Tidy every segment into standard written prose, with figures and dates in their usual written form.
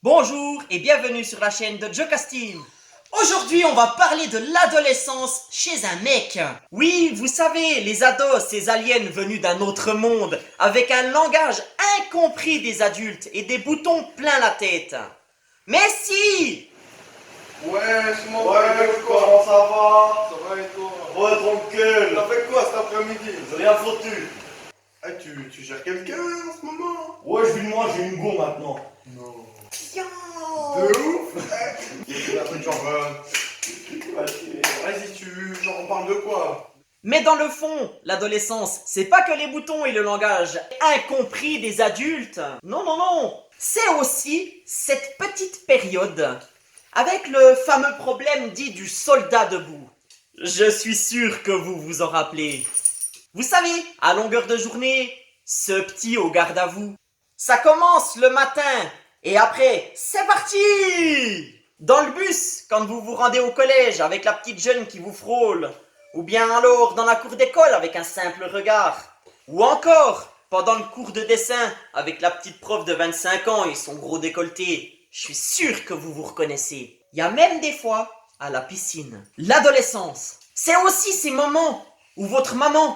Bonjour et bienvenue sur la chaîne de Joe Casting. Aujourd'hui, on va parler de l'adolescence chez un mec. Oui, vous savez, les ados, ces aliens venus d'un autre monde, avec un langage incompris des adultes et des boutons plein la tête. Mais si! Ouais, je m'en Comment ça va? Ça va et toi? Ouais, tranquille. T'as fait quoi cet après-midi? J'ai rien foutu. Ah, tu gères quelqu'un en ce moment? Ouais, je vis de moi, j'ai une go maintenant. Non. Tiens! De ouf? Un truc genre. Vas-y, genre on parle de quoi? Mais dans le fond, l'adolescence, c'est pas que les boutons et le langage incompris des adultes. Non, non, non. C'est aussi cette petite période avec le fameux problème dit du soldat debout. Je suis sûr que vous vous en rappelez. Vous savez, à longueur de journée, ce petit au garde à vous. Ça commence le matin et après, c'est parti! Dans le bus, quand vous vous rendez au collège avec la petite jeune qui vous frôle. Ou bien alors dans la cour d'école avec un simple regard. Ou encore pendant le cours de dessin avec la petite prof de 25 ans et son gros décolleté. Je suis sûr que vous vous reconnaissez. Il y a même des fois à la piscine. L'adolescence, c'est aussi ces moments où votre maman,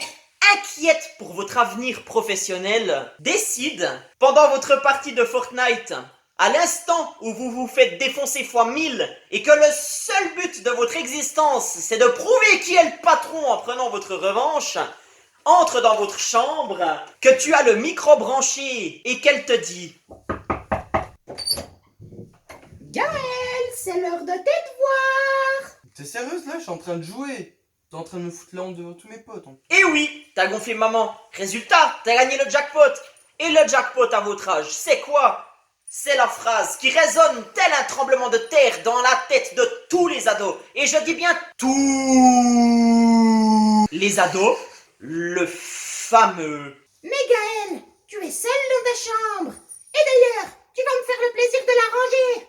inquiète pour votre avenir professionnel, décide, pendant votre partie de Fortnite, à l'instant où vous vous faites défoncer fois 1000 et que le seul but de votre existence, c'est de prouver qui est le patron en prenant votre revanche, entre dans votre chambre, que tu as le micro branché et qu'elle te dit « Gaël, c'est l'heure de tes devoirs !» T'es sérieuse là? Je suis en train de jouer. T'es en train de me foutre la honte devant tous mes potes. Hein. « Eh oui, t'as gonflé maman. Résultat, t'as gagné le jackpot. Et le jackpot à votre âge, c'est quoi ? C'est la phrase qui résonne tel un tremblement de terre dans la tête de tous les ados. Et je dis bien tous les ados, le fameux. « Mais Gaël, tu es seul dans ta chambre. Et d'ailleurs, tu vas me faire le plaisir de la ranger. »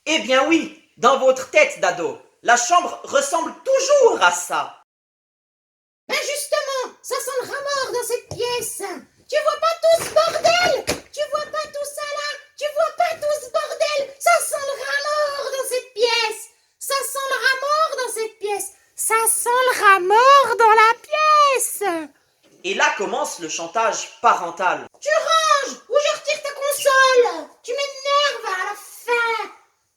Eh bien oui, dans votre tête d'ado, la chambre ressemble toujours à ça. Ben justement, ça sent le rat mort dans cette pièce. Tu vois pas tout ce bordel? Tu vois pas tout ça là? Tu vois pas tout ce bordel? Ça sent le rat mort dans cette pièce. Ça sent le rat mort dans cette pièce. Ça sent le rat mort dans la pièce. Et là commence le chantage parental. Tu ranges ou je retire ta console. Tu m'énerves à la fin.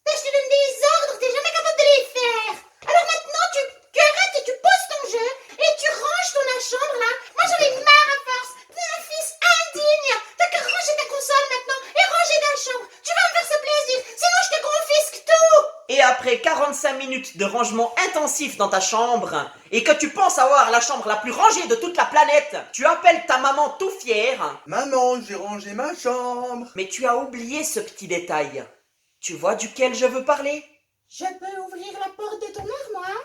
Ben, je te donne des ordres, t'es jamais capable de les faire. Alors maintenant, tu arrêtes et tu poses ton jeu et tu ranges ton chambre là. Moi, j'en ai marre à force. T'es un fils indigne. T'as qu'à ranger ta console maintenant et ranger ta chambre. Tu vas me faire ce plaisir, sinon je te confisque tout. Et après 45 minutes de rangement intensif dans ta chambre, et que tu penses avoir la chambre la plus rangée de toute la planète, tu appelles ta maman tout fier. Maman, j'ai rangé ma chambre. Mais tu as oublié ce petit détail. Tu vois duquel je veux parler? Je peux ouvrir la porte de ton armoire?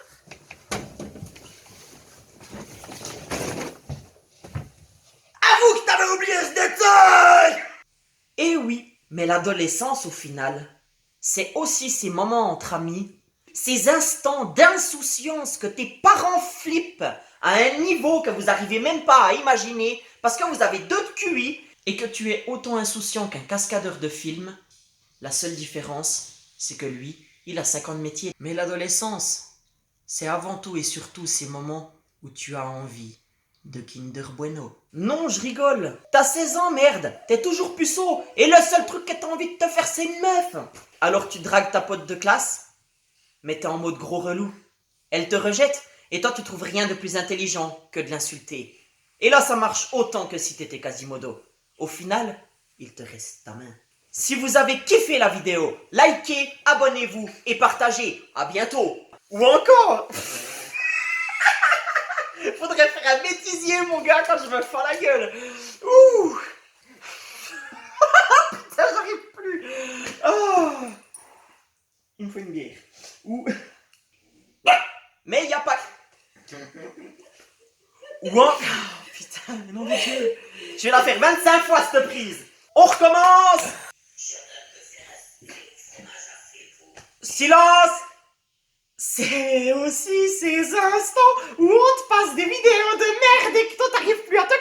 Avoue que t'avais oublié ce détail! Eh oui, mais l'adolescence au final, c'est aussi ces moments entre amis, ces instants d'insouciance que tes parents flippent à un niveau que vous n'arrivez même pas à imaginer parce que vous avez 2 de QI et que tu es autant insouciant qu'un cascadeur de films. La seule différence, c'est que lui, il a 50 métiers. Mais l'adolescence, c'est avant tout et surtout ces moments où tu as envie de Kinder Bueno. Non, je rigole. T'as 16 ans, merde. T'es toujours puceau. Et le seul truc que t'as envie de te faire, c'est une meuf. Alors tu dragues ta pote de classe, mais t'es en mode gros relou. Elle te rejette, et toi tu trouves rien de plus intelligent que de l'insulter. Et là, ça marche autant que si t'étais Quasimodo. Au final, il te reste ta main. Si vous avez kiffé la vidéo, likez, abonnez-vous et partagez. À bientôt. Ou encore... Faudrait faire un bêtisier, mon gars, quand je me fends la gueule. Ouh. Putain, j'arrive plus. Oh. Il me faut une bière. Ouh. Mais il n'y a pas... Ou un... Oh, putain, non mais Dieu. Je vais la faire 25 fois, cette prise. On recommence. Silence. C'est aussi ces instants où on te passe des vidéos de merde et que toi t'arrives plus à te